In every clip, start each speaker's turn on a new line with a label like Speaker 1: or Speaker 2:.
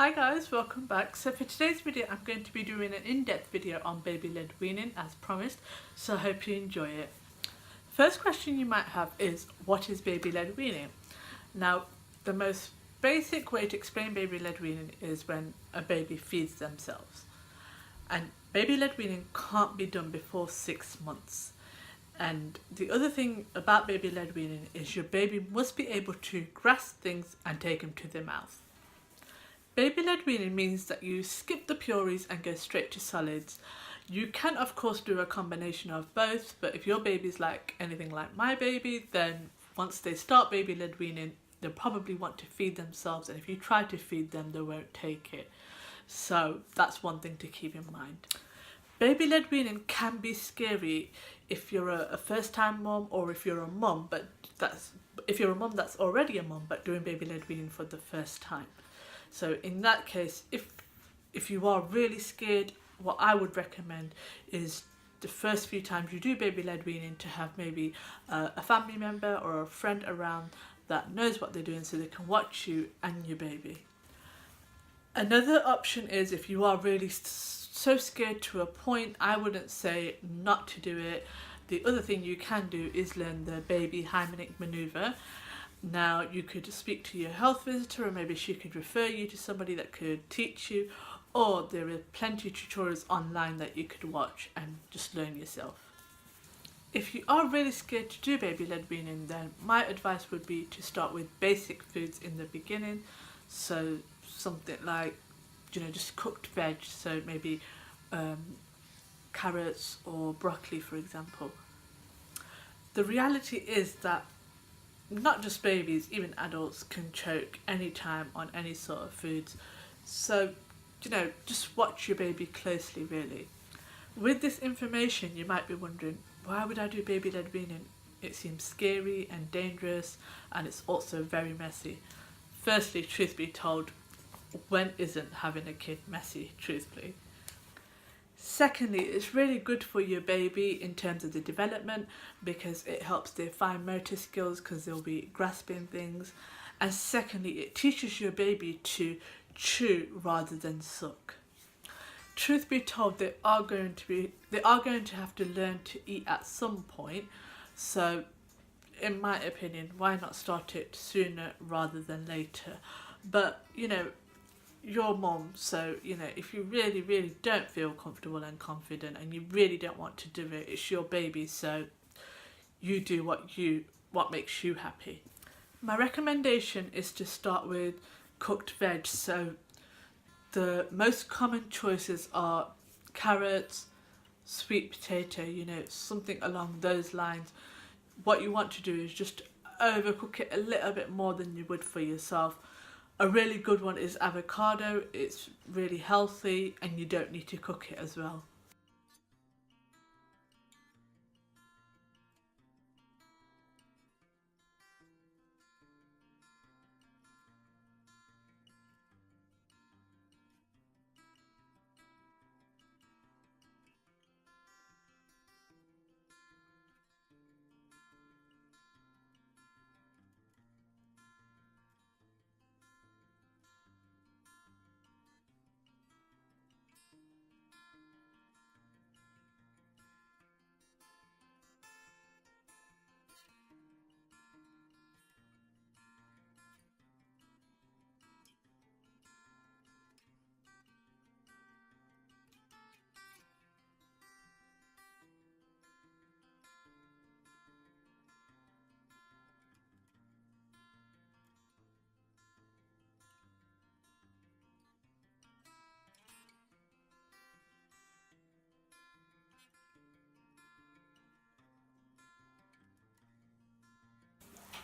Speaker 1: Hi guys, welcome back. So for today's video I'm going to be doing an in-depth video on baby-led weaning as promised, so I hope you enjoy it. First question you might have is, what is baby-led weaning? Now, the most basic way to explain baby-led weaning is when a baby feeds themselves. And baby-led weaning can't be done before 6 months. And the other thing about baby-led weaning is your baby must be able to grasp things and take them to their mouth. Baby-led weaning means that you skip the purees and go straight to solids. You can of course do a combination of both, but if your baby's like anything like my baby, then once they start baby-led weaning, they'll probably want to feed themselves, and if you try to feed them, they won't take it. So that's one thing to keep in mind. Baby-led weaning can be scary if you're a first-time mum, or if you're a mum, but if you're a mum that's already a mum but doing baby-led weaning for the first time. So in that case, if you are really scared, what I would recommend is the first few times you do baby-led weaning to have maybe a family member or a friend around that knows what they're doing, so they can watch you and your baby. Another option is, if you are really so scared to a point, I wouldn't say not to do it. The other thing you can do is learn the baby Heimlich maneuver. Now, you could speak to your health visitor, or maybe she could refer you to somebody that could teach you, or there are plenty of tutorials online that you could watch and just learn yourself. If you are really scared to do baby-led weaning, then my advice would be to start with basic foods in the beginning. So something like, just cooked veg, so maybe carrots or broccoli, for example. The reality is that not just babies, even adults can choke anytime on any sort of foods. So, just watch your baby closely, really. With this information, you might be wondering, why would I do baby-led weaning? It seems scary and dangerous, and it's also very messy. Firstly, truth be told, when isn't having a kid messy, truthfully? Secondly, it's really good for your baby in terms of the development, because it helps their fine motor skills because they'll be grasping things. And secondly, it teaches your baby to chew rather than suck. Truth be told, they are going to have to learn to eat at some point. So in my opinion, why not start it sooner rather than later? But your mom, so if you really don't feel comfortable and confident and you really don't want to do it, it's your baby, so you do what makes you happy. My recommendation is to start with cooked veg. So the most common choices are carrots, sweet potato, something along those lines. What you want to do is just overcook it a little bit more than you would for yourself. A really good one is avocado. It's really healthy and you don't need to cook it as well.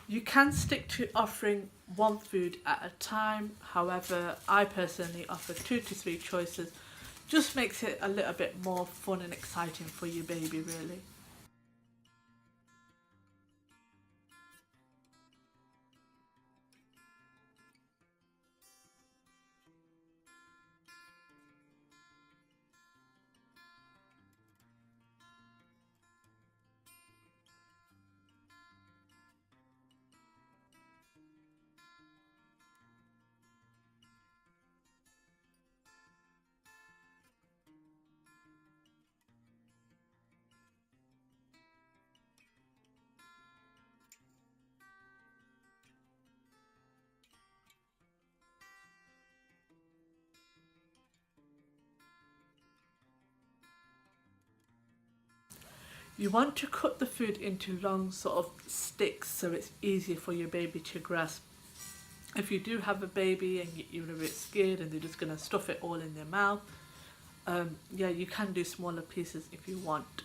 Speaker 1: You can stick to offering one food at a time. However, I personally offer 2 to 3 choices. Just makes it a little bit more fun and exciting for your baby, really. You want to cut the food into long sort of sticks so it's easier for your baby to grasp. If you do have a baby and you're a bit scared and they're just going to stuff it all in their mouth, yeah, you can do smaller pieces if you want.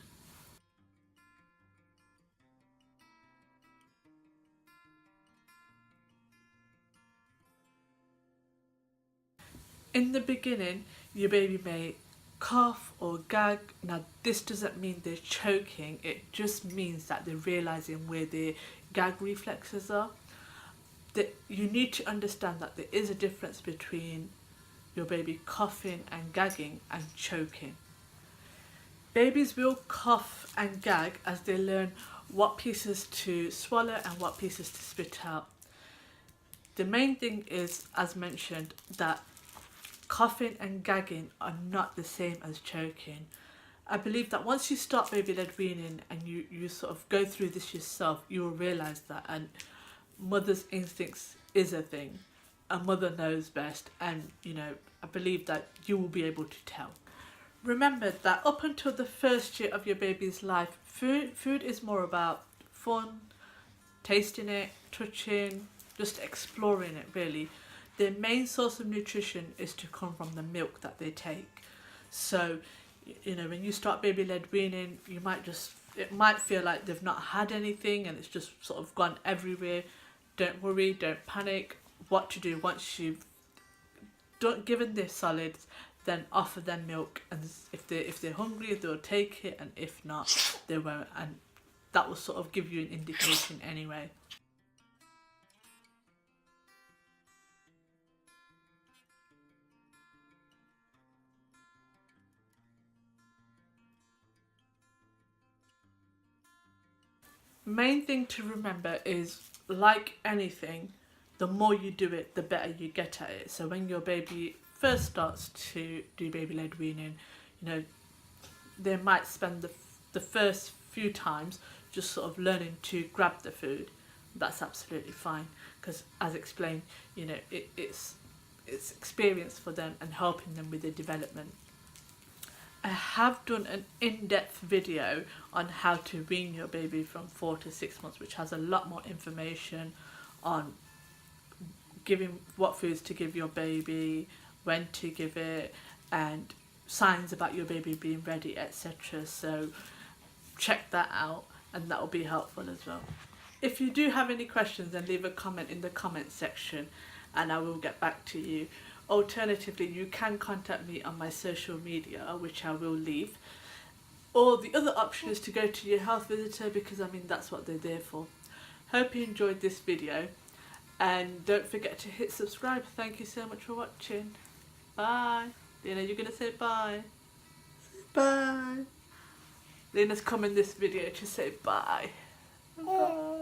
Speaker 1: In the beginning, your baby may cough or gag. Now, this doesn't mean they're choking, it just means that they're realizing where their gag reflexes are. You need to understand that there is a difference between your baby coughing and gagging and choking. Babies will cough and gag as they learn what pieces to swallow and what pieces to spit out. The main thing is, as mentioned, that coughing and gagging are not the same as choking. I believe that once you start baby-led weaning and you sort of go through this yourself, you will realise that, and mother's instincts is a thing. A mother knows best, and I believe that you will be able to tell. Remember that up until the first year of your baby's life, food is more about fun, tasting it, touching, just exploring it really. Their main source of nutrition is to come from the milk that they take. So, when you start baby-led weaning, it might feel like they've not had anything and it's just sort of gone everywhere. Don't worry, don't panic. What to do once you've given their solids, then offer them milk, and if they're hungry, they'll take it, and if not, they won't, and that will sort of give you an indication anyway. Main thing to remember is, like anything, the more you do it, the better you get at it. So when your baby first starts to do baby-led weaning, they might spend the first few times just sort of learning to grab the food. That's absolutely fine, because as explained, it's experience for them and helping them with their development. I have done an in-depth video on how to wean your baby from 4 to 6 months, which has a lot more information on giving what foods to give your baby, when to give it, and signs about your baby being ready, etc. So check that out, and that will be helpful as well. If you do have any questions, then leave a comment in the comment section and I will get back to you. Alternatively, you can contact me on my social media, which I will leave. Or the other option is to go to your health visitor, because that's what they're there for. Hope you enjoyed this video, and don't forget to hit subscribe. Thank you so much for watching. Bye. Lena, you're going to say bye. Bye. Lena's come in this video to say bye. Bye.